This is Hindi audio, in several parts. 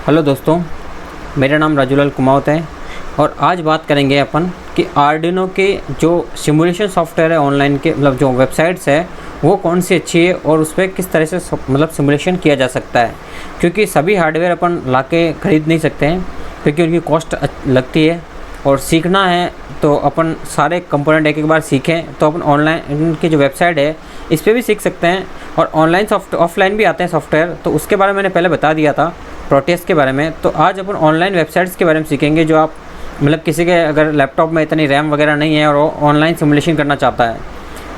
हेलो दोस्तों, मेरा नाम राजूलाल कुमावत है और आज बात करेंगे अपन कि आर्डिनो के जो सिमुलेशन सॉफ्टवेयर है ऑनलाइन के मतलब जो वेबसाइट्स है वो कौन सी अच्छी है और उस पर किस तरह से सिमुलेशन किया जा सकता है। क्योंकि सभी हार्डवेयर अपन लाके ख़रीद नहीं सकते हैं क्योंकि उनकी कॉस्ट लगती है और सीखना है तो अपन सारे कंपोनेंट एक बार सीखें तो अपन ऑनलाइन की जो वेबसाइट है इस पर भी सीख सकते हैं और ऑनलाइन ऑफलाइन भी आते हैं सॉफ्टवेयर, तो उसके बारे में मैंने पहले बता दिया था प्रोटेस के बारे में। तो आज अपन ऑनलाइन वेबसाइट्स के बारे में सीखेंगे जो आप किसी के अगर लैपटॉप में इतनी रैम वगैरह नहीं है और वो ऑनलाइन सिमुलेशन करना चाहता है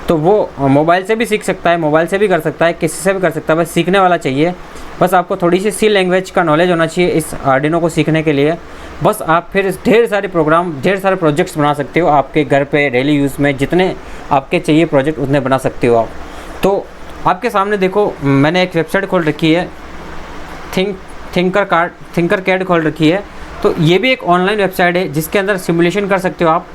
तो वो मोबाइल से भी सीख सकता है, मोबाइल से भी कर सकता है, किसी से भी कर सकता है। बस सीखने वाला चाहिए, बस आपको थोड़ी सी सी लैंग्वेज का नॉलेज होना चाहिए इस आर्डिनो को सीखने के लिए। बस आप फिर ढेर सारे प्रोग्राम, ढेर सारे प्रोजेक्ट्स बना सकते हो आपके घर पे डेली यूज़ में, जितने आपके चाहिए प्रोजेक्ट उतने बना सकते हो आप। तो आपके सामने देखो मैंने एक वेबसाइट खोल रखी है, थिंकर कैड खोल रखी है। तो ये भी एक ऑनलाइन वेबसाइट है जिसके अंदर सिमुलेशन कर सकते हो आप।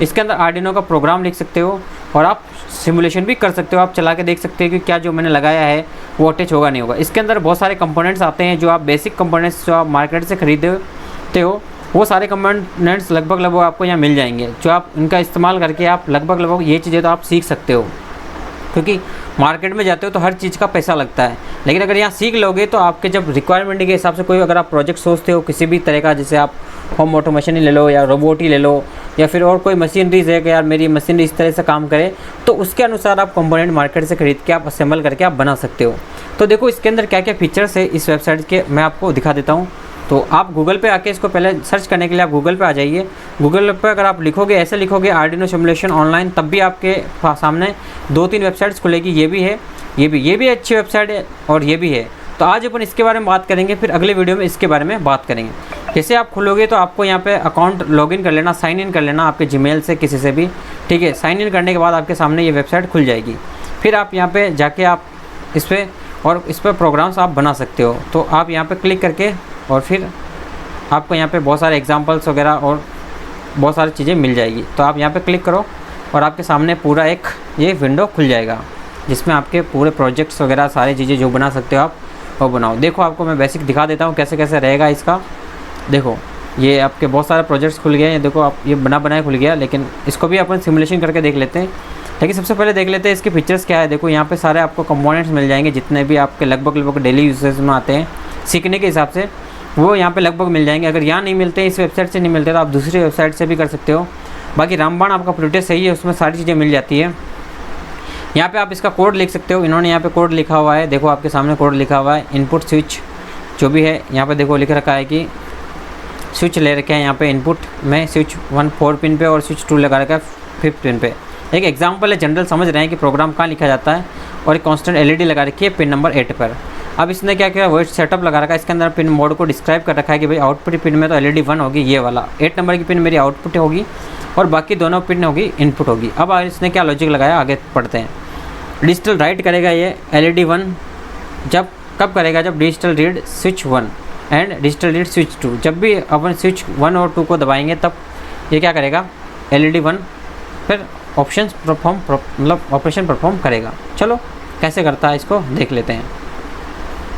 इसके अंदर आर्डिनो का प्रोग्राम लिख सकते हो और आप सिमुलेशन भी कर सकते हो। आप चला के देख सकते हो कि क्या जो मैंने लगाया है वो अटैच होगा नहीं होगा। इसके अंदर बहुत सारे कंपोनेंट्स आते हैं जो आप बेसिक कंपोनेंट्स जो आप मार्केट से खरीदते हो वो सारे कंपोनेंट्स लगभग आपको यहाँ मिल जाएंगे, जो आप इनका इस्तेमाल करके आप लगभग ये चीज़ें तो आप सीख सकते हो। क्योंकि मार्केट में जाते हो तो हर चीज़ का पैसा लगता है, लेकिन अगर यहाँ सीख लोगे तो आपके जब रिक्वायरमेंट के हिसाब से कोई अगर आप प्रोजेक्ट सोचते हो किसी भी तरह का, जैसे आप होम ऑटोमेशन ही ले लो या रोबोट ही ले लो या फिर और कोई मशीनरीज है कि यार मेरी मशीनरी इस तरह से काम करे, तो उसके अनुसार आप कंपोनेंट मार्केट से खरीद के आप असेंबल करके आप बना सकते हो। तो देखो इसके अंदर क्या क्या फीचर्स है इस वेबसाइट के, मैं आपको दिखा देता हूँ। तो आप गूगल पे आके इसको पहले सर्च करने के लिए आप गूगल पे आ जाइए। गूगल पे अगर आप लिखोगे, ऐसे लिखोगे आर्डिनो सिमुलेशन ऑनलाइन, तब भी आपके सामने 2-3 वेबसाइट्स खुलेगी। ये भी अच्छी वेबसाइट है और ये भी है। तो आज अपन इसके बारे में बात करेंगे, फिर अगले वीडियो में इसके बारे में बात करेंगे। जैसे आप खुलोगे तो आपको यहाँ पे अकाउंट लॉगिन कर लेना, साइन इन कर लेना आपके जीमेल से किसी से भी, ठीक है। साइन इन करने के बाद आपके सामने ये वेबसाइट खुल जाएगी। फिर आप यहाँ पे जाके आप इस पर प्रोग्राम्स आप बना सकते हो। तो आप यहाँ पे क्लिक करके और फिर आपको यहाँ पे बहुत सारे एग्जांपल्स वगैरह और बहुत सारी चीज़ें मिल जाएगी। तो आप यहाँ पे क्लिक करो और आपके सामने पूरा एक ये विंडो खुल जाएगा जिसमें आपके पूरे प्रोजेक्ट्स वगैरह सारी चीज़ें जो बना सकते हो आप वो बनाओ। देखो आपको मैं बेसिक दिखा देता हूँ कैसे कैसे रहेगा इसका। देखो ये आपके बहुत सारे प्रोजेक्ट्स खुल गए हैं। देखो आप ये बनाया खुल गया, लेकिन इसको भी अपन सिमुलेशन करके देख लेते हैं। लेकिन सबसे पहले देख लेते हैं इसके फीचर्स क्या है। देखो यहाँ पे सारे आपको कंपोनेंट्स मिल जाएंगे जितने भी आपके लगभग डेली यूसेज में आते हैं सीखने के हिसाब से, वो यहाँ पे लगभग मिल जाएंगे। अगर यहाँ नहीं मिलते, इस वेबसाइट से नहीं मिलते, तो आप दूसरी वेबसाइट से भी कर सकते हो। बाकी रामबाण आपका प्रोटेस सही है, उसमें सारी चीज़ें मिल जाती है। यहाँ पे आप इसका कोड लिख सकते हो। इन्होंने यहाँ पे कोड लिखा हुआ है, देखो आपके सामने कोड लिखा हुआ है। इनपुट स्विच जो भी है यहाँ पे देखो लिख रखा है कि स्विच ले रखे हैं यहाँ पे इनपुट में, स्विच 1 4 पिन पे और स्विच 2 लगा रखा है 5 पिन पे। एक एग्जाम्पल है, जनरल समझ रहे हैं कि प्रोग्राम कहाँ लिखा जाता है। और एक कॉन्स्टेंट LED लगा रखी है पिन नंबर 8 पर। अब इसने क्या किया, वॉइस सेटअप लगा रखा है। इसके अंदर पिन मोड को डिस्क्राइब कर रखा है कि भाई आउटपुट पिन में तो LED 1 होगी, ये वाला 8 नंबर की पिन मेरी आउटपुट होगी और बाकी दोनों पिन होगी इनपुट होगी। अब इसने क्या लॉजिक लगाया, आगे पढ़ते हैं। डिजिटल राइट करेगा ये LED 1 कब करेगा, जब digital reed switch 1 and digital reed switch 2, जब भी अपन स्विच 1 और 2 को दबाएंगे तब ये क्या करेगा, LED 1 फिर ऑपरेशन परफॉर्म करेगा। चलो कैसे करता है इसको देख लेते हैं।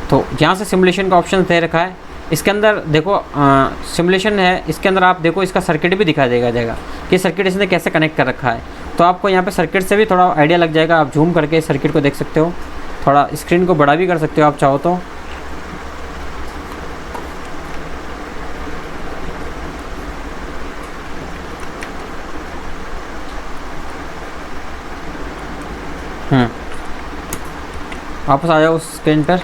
तो यहाँ से सिमुलेशन का ऑप्शन दे रखा है। इसके अंदर देखो सिमुलेशन है, इसके अंदर आप देखो इसका सर्किट भी दिखा देगा जाएगा कि सर्किट इसने कैसे कनेक्ट कर रखा है। तो आपको यहाँ पे सर्किट से भी थोड़ा आइडिया लग जाएगा। आप जूम करके सर्किट को देख सकते हो, थोड़ा स्क्रीन को बड़ा भी कर सकते हो आप चाहो तो। वापस आ जाओ उस स्क्रीन पर।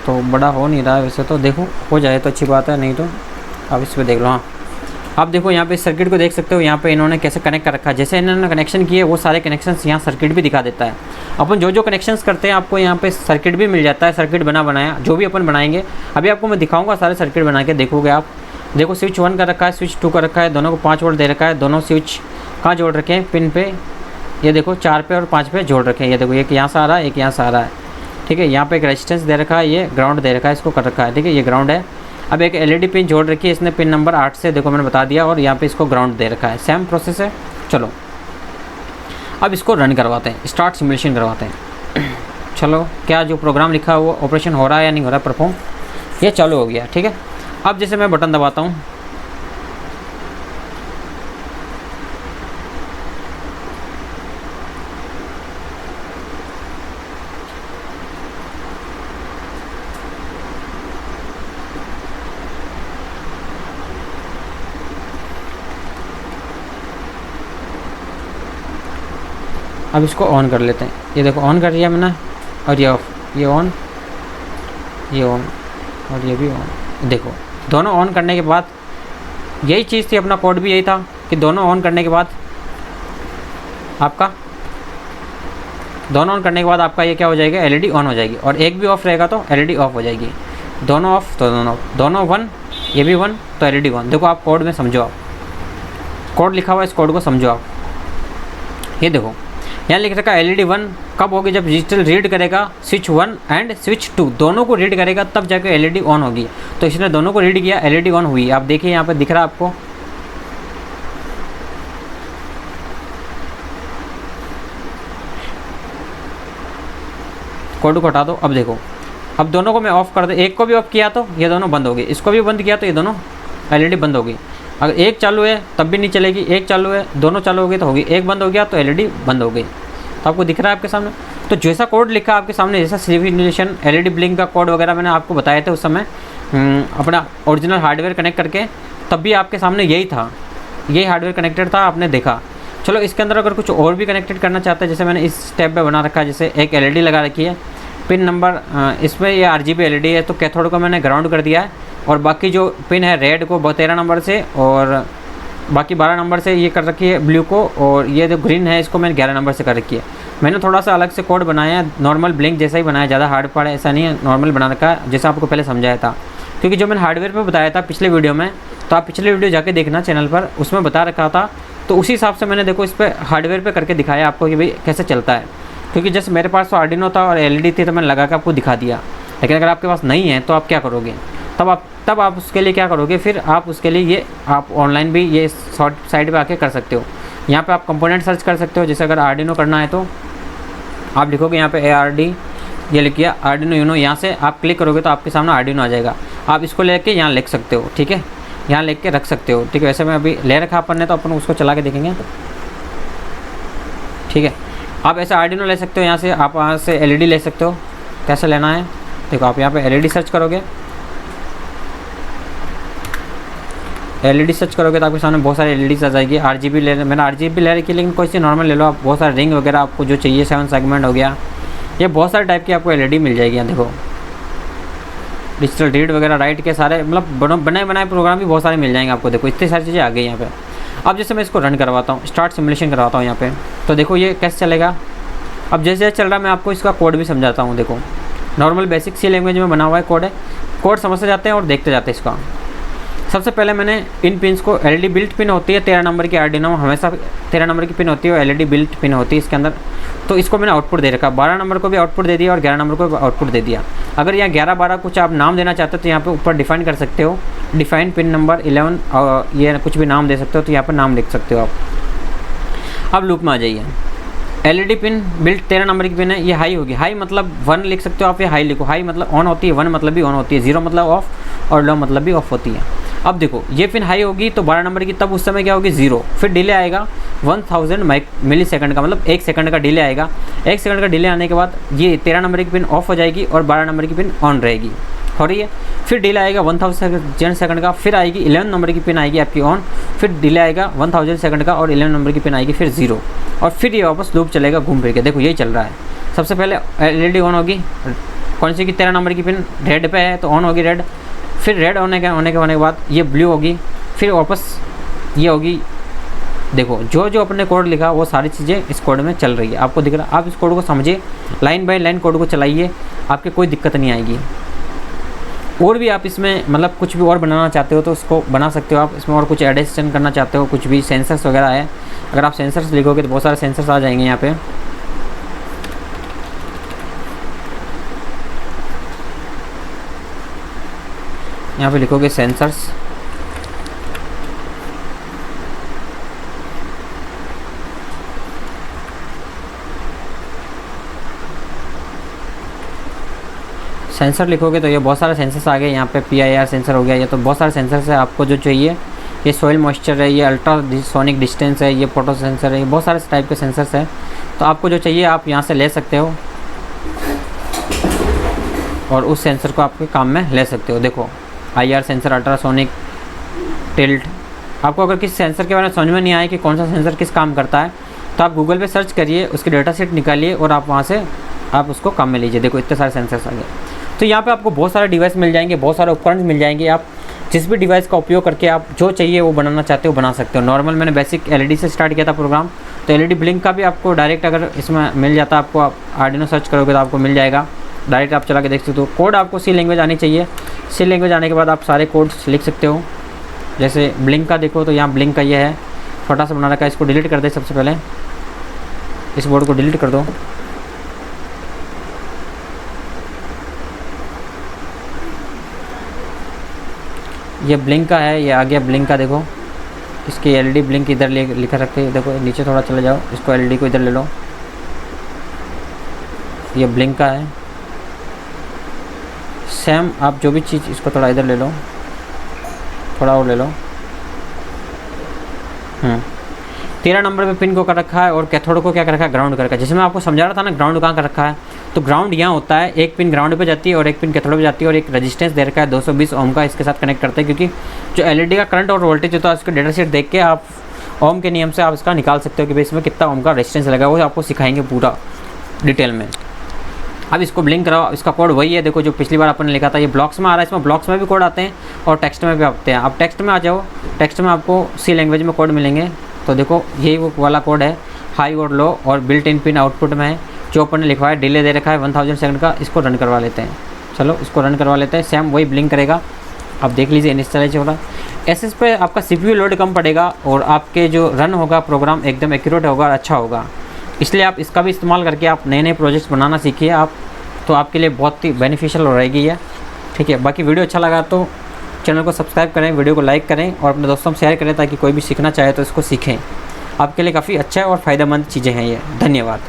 तो बड़ा हो नहीं रहा है वैसे तो, देखो हो जाए तो अच्छी बात है, नहीं तो आप इस पर देख लो। हाँ आप देखो यहाँ पे सर्किट को देख सकते हो, यहाँ पे इन्होंने कैसे कनेक्ट कर रखा है। जैसे इन्होंने कनेक्शन किए वो सारे कनेक्शंस यहाँ सर्किट भी दिखा देता है। अपन जो कनेक्शंस करते हैं आपको यहाँ पे सर्किट भी मिल जाता है, सर्किट बनाया जो भी अपन बनाएंगे। अभी आपको मैं दिखाऊंगा सारे सर्किट बना के, देखोगे आप। देखो स्विच 1 का रखा है, स्विच 2 का रखा है, दोनों को 5 वोल्ट दे रखा है। दोनों स्विच कहाँ जोड़ रखे हैं, पिन पे, ये देखो 4 पे और 5 पे जोड़ रखे हैं। ये देखो एक यहाँ से आ रहा है, एक यहाँ से आ रहा है, ठीक है। यहाँ पे एक रेजिस्टेंस दे रखा है, ये ग्राउंड दे रखा है, इसको कर रखा है, ठीक है, ये ग्राउंड है। अब एक LED पिन जोड़ रखी है इसने पिन नंबर 8 से, देखो मैंने बता दिया, और यहाँ पे इसको ग्राउंड दे रखा है। सेम प्रोसेस है। चलो अब इसको रन करवाते हैं, स्टार्ट सिमुलेशन करवाते हैं। चलो, क्या जो प्रोग्राम लिखा है वो ऑपरेशन हो रहा है या नहीं हो रहा है परफॉर्म, ये चालू हो गया। ठीक है, अब जैसे मैं बटन दबाता हूँ, अब इसको ऑन कर लेते हैं। ये देखो ऑन कर दिया मैंने, और ये ऑफ, ये ऑन, ये ऑन, और ये भी ऑन। देखो दोनों ऑन करने के बाद यही चीज़ थी, अपना कोड भी यही था कि दोनों ऑन करने के बाद आपका ये क्या हो जाएगा, एलईडी ऑन हो जाएगी, और एक भी ऑफ रहेगा तो एलईडी ऑफ हो जाएगी। दोनों ऑफ तो दोनों वन, ये भी वन तो एलईडी वन। देखो आप कोड में समझो, आप कोड लिखा हुआ है, इस कोड को समझो आप। ये देखो यहाँ लिख रखा है एलईडी वन कब होगी, जब डिजिटल रीड करेगा स्विच 1 एंड स्विच 2, दोनों को रीड करेगा तब जाकर एलईडी ऑन होगी। तो इसने दोनों को रीड किया, एलईडी ऑन हुई। आप देखिए यहाँ पे दिख रहा है आपको, कोड को हटा दो। अब देखो, अब दोनों को मैं ऑफ कर दे, एक को भी ऑफ किया तो ये दोनों बंद हो गए, इसको भी बंद किया तो ये दोनों एलईडी बंद हो गई। अगर एक चालू है तब भी नहीं चलेगी, एक चालू है, दोनों चालू हो गए तो होगी, एक बंद हो गया तो एलईडी बंद हो गई। तो आपको दिख रहा है आपके सामने। तो जैसा कोड लिखा आपके सामने, जैसा सिमुलेशन एलईडी ब्लिंक का कोड वगैरह मैंने आपको बताए थे उस समय, अपना ओरिजिनल हार्डवेयर कनेक्ट करके, तब भी आपके सामने यही था, यही हार्डवेयर कनेक्टेड था, आपने देखा। चलो इसके अंदर अगर कुछ और भी कनेक्टेड करना चाहते हैं, जैसे मैंने इस स्टेप पे बना रखा है, जैसे एक एलईडी लगा रखी है, पिन नंबर इसमें ये आरजीबी एलईडी है, तो कैथोड को मैंने ग्राउंड कर दिया है, और बाकी जो पिन है रेड को 13 नंबर से, और बाकी 12 नंबर से ये कर रखी है ब्लू को, और ये जो ग्रीन है इसको मैंने 11 नंबर से कर रखी है। मैंने थोड़ा सा अलग से कोड बनाया है, नॉर्मल ब्लिंक जैसा ही बनाया, ज़्यादा हार्ड पड़ा ऐसा नहीं है, नॉर्मल बना रखा है जैसा आपको पहले समझाया था। क्योंकि जो मैंने हार्डवेयर पे बताया था पिछले वीडियो में, तो आप पिछले वीडियो जाके देखना चैनल पर, उसमें बता रखा था। तो उसी हिसाब से मैंने देखो इस पर हार्डवेयर पर करके दिखाया आपको कि भाई कैसे चलता है। क्योंकि जैसे मेरे पास तो आर्डिनो था और एलईडी थी, तो मैंने लगा के आपको दिखा दिया। लेकिन अगर आपके पास नहीं है तो आप क्या करोगे, तब आप उसके लिए क्या करोगे, फिर आप उसके लिए ये आप ऑनलाइन भी ये शॉर्ट साइट पे आके कर सकते हो। यहाँ पे आप कंपोनेंट सर्च कर सकते हो। जैसे अगर आर्डिनो करना है तो आप लिखोगे यहाँ पे ARD, ये लिखिए आर्डिनो यूनो, यहाँ से आप क्लिक करोगे तो आपके सामने आर्डिनो आ जाएगा। आप इसको लेके यहाँ लिख सकते हो, ठीक है, यहाँ लिख के रख सकते हो, ठीक है। वैसे मैं अभी ले रखा अपन ने, तो अपन उसको चला के देखेंगे, ठीक है। आप ऐसे आर्डिनो ले सकते हो, यहाँ से आप वहाँ से एलईडी ले सकते हो। कैसे लेना है देखो, आप यहाँ पे एलईडी सर्च करोगे, एलईडी सर्च करोगे तो आपके सामने बहुत सारी एलईडी आ जाएगी। आरजीबी मैंने आरजीबी ले रखी है, लेकिन कोई सी नॉर्मल ले लो आप। बहुत सारे रिंग वगैरह आपको जो चाहिए, 7 सेगमेंट हो गया, ये बहुत सारे टाइप की आपको एलईडी मिल जाएगी। यहाँ देखो डिजिटल रीड वगैरह राइट के सारे, मतलब बने बनाए प्रोग्राम भी बहुत सारे मिल जाएंगे आपको। देखो इतनी सारी चीज़ें आ गई यहाँ पे। अब जैसे मैं इसको रन करवाता हूँ, स्टार्ट सिमुलेशन करवाता हूँ यहाँ पे, तो देखो ये कैसे चलेगा। अब जैसे चल रहा है, मैं आपको इसका कोड भी समझाता हूँ। देखो नॉर्मल बेसिक सी लैंग्वेज में बना हुआ है कोड है, कोड समझते जाते हैं और देखते जाते हैं इसका। सबसे पहले मैंने इन पिन्स को, एलईडी बिल्ट पिन होती है 13 नंबर की, आर्डिनो हमेशा 13 नंबर की पिन होती है और एलईडी बिल्ट पिन होती है इसके अंदर। तो इसको मैंने आउटपुट दे रखा, 12 नंबर को भी आउटपुट दे दिया और 11 नंबर को भी आउटपुट दे दिया। अगर यहाँ 11-12 कुछ आप नाम देना चाहते हो तो यहाँ पे ऊपर डिफाइन कर सकते हो, डिफाइन पिन नंबर 11, और ये कुछ भी नाम दे सकते हो, तो यहाँ पर नाम लिख सकते हो आप। अब लूप में आ जाइए। एलईडी पिन बिल्ट 13 नंबर की पिन है, ये हाई होगी, हाई मतलब 1 लिख सकते हो आप, ये हाई लिखो। हाई मतलब ऑन होती है, 1 मतलब भी ऑन होती है, 0 मतलब ऑफ और लो मतलब भी ऑफ होती है। अब देखो ये पिन हाई होगी तो 12 नंबर की, तब उस समय क्या होगी 0, फिर डिले आएगा 1000 मिली सेकंड का, मतलब 1 सेकंड का डिले आएगा। 1 सेकंड का डिले आने के बाद ये 13 नंबर की पिन ऑफ हो जाएगी और 12 नंबर की पिन ऑन रहेगी, हो रही है। फिर डिले आएगा 1000 सेकंड का, फिर आएगी 11 नंबर की पिन आएगी आपकी ऑन, फिर डिले आएगा 1000 सेकंड का और 11 नंबर की पिन आएगी फिर 0, और फिर ये वापस लूप चलेगा घूम फिर के। देखो यही चल रहा है। सबसे पहले एलईडी ऑन होगी, कौन सी की 13 नंबर की पिन रेड पे है तो ऑन होगी रेड, फिर रेड होने के बाद ये ब्लू होगी, फिर वापस ये होगी। देखो जो जो अपने कोड लिखा वो सारी चीज़ें इस कोड में चल रही है, आपको दिख रहा है। आप इस कोड को समझिए, लाइन बाय लाइन कोड को चलाइए, आपके कोई दिक्कत नहीं आएगी। और भी आप इसमें मतलब कुछ भी और बनाना चाहते हो तो उसको बना सकते हो आप। इसमें और कुछ एडिशन करना चाहते हो, कुछ भी सेंसर्स वगैरह है, अगर आप सेंसर्स लिखोगे तो बहुत सारे सेंसर्स आ जाएंगे यहाँ पे। यहाँ पे लिखोगे सेंसर्स, सेंसर लिखोगे तो ये बहुत सारे सेंसर्स आ गए यहाँ पे, PIR सेंसर हो गया, ये तो बहुत सारे सेंसर्स है आपको जो चाहिए। ये सॉइल मॉइस्चर है, ये अल्ट्रासोनिक डिस्टेंस है, ये फोटो सेंसर है, ये बहुत सारे टाइप के सेंसर्स हैं। तो आपको जो चाहिए आप यहाँ से ले सकते हो और उस सेंसर को आपके काम में ले सकते हो। देखो IR सेंसर, अल्ट्रासोनिक, टिल्ट। आपको अगर किसी सेंसर के बारे में समझ में नहीं आए कि कौन सा सेंसर किस काम करता है, तो आप गूगल पे सर्च करिए, उसके डेटा सेट निकालिए और आप वहाँ से आप उसको काम में लीजिए। देखो इतने सारे सेंसर्स आ गए। तो यहाँ पे आपको बहुत सारे डिवाइस मिल जाएंगे, बहुत सारे उपकरण मिल जाएंगे। आप जिस भी डिवाइस का उपयोग करके आप जो चाहिए वो बनाना चाहते हो बना सकते हो। नॉर्मल मैंने बेसिक LED से स्टार्ट किया था प्रोग्राम, तो LED ब्लिंक का भी आपको डायरेक्ट अगर इसमें मिल जाता है, आपको आप आर्डिनो सर्च करोगे तो आपको मिल जाएगा, डायरेक्ट आप चला के देख सकते हो। कोड आपको C लैंग्वेज आनी चाहिए। C लैंग्वेज आने के बाद आप सारे कोड्स लिख सकते हो। जैसे ब्लिंक का देखो तो यहाँ ब्लिंक का ये है, छोटा सा बना रखा है, इसको डिलीट कर दे। सबसे पहले इस बोर्ड को डिलीट कर दो। ये ब्लिंक का है, ये आ गया ब्लिंक का। देखो इसकी LED ब्लिंक इधर लिखा रखे हैं। देखो नीचे थोड़ा चले जाओ, इसको LED को इधर ले लो। ये ब्लिंक का है। सेम आप जो भी चीज़, इसको थोड़ा इधर ले लो, थोड़ा और ले लो। 13 नंबर पे पिन को कर रखा है और कैथोड को क्या कर रखा है, ग्राउंड कर रखा है। जैसे मैं आपको समझा रहा था ना ग्राउंड कहाँ कर रखा है, तो ग्राउंड यहाँ होता है, एक पिन ग्राउंड पे जाती है और एक पिन कैथोड पे जाती है और एक रेजिस्टेंस दे रखा है 220 ओम का, इसके साथ कनेक्ट करते हैं। क्योंकि जो LED का करंट और वोल्टेज होता है उसके डेटा शीट देख के आप ओम के नियम से आप इसका निकाल सकते हो कि भाई इसमें कितना ओम का रेजिस्टेंस लगा, वो आपको सिखाएंगे पूरा डिटेल में। अब इसको ब्लिंक कराओ, इसका कोड वही है। देखो जो पिछली बार अपन ने लिखा था, ये ब्लॉक्स में आ रहा है, इसमें ब्लॉक्स में भी कोड आते हैं और टेक्स्ट में भी आते हैं। आप टेक्स्ट में आ जाओ, टेक्स्ट में आपको C लैंग्वेज में कोड मिलेंगे। तो देखो यही वो वाला कोड है, हाई और लो, और बिल्ट इन पिन आउटपुट में है जो अपन ने लिखवाया। डिले दे रखा है 1000 सेकंड का, इसको रन करवा लेते हैं। चलो इसको रन करवा लेते हैं। सेम वही ब्लिंक करेगा, आप देख लीजिए इनिशियलाइज होगा। SS पे आपका CPU लोड कम पड़ेगा और आपके जो रन होगा प्रोग्राम एकदम एक्यूरेट होगा और अच्छा होगा। इसलिए आप इसका भी इस्तेमाल करके आप नए नए प्रोजेक्ट्स बनाना सीखिए आप, तो आपके लिए बहुत ही बेनिफिशियल हो रहेगी ये। ठीक है, बाकी वीडियो अच्छा लगा तो चैनल को सब्सक्राइब करें, वीडियो को लाइक करें और अपने दोस्तों में शेयर करें ताकि कोई भी सीखना चाहे तो इसको सीखें। आपके लिए काफ़ी अच्छा है और फ़ायदेमंद चीज़ें हैं ये। धन्यवाद।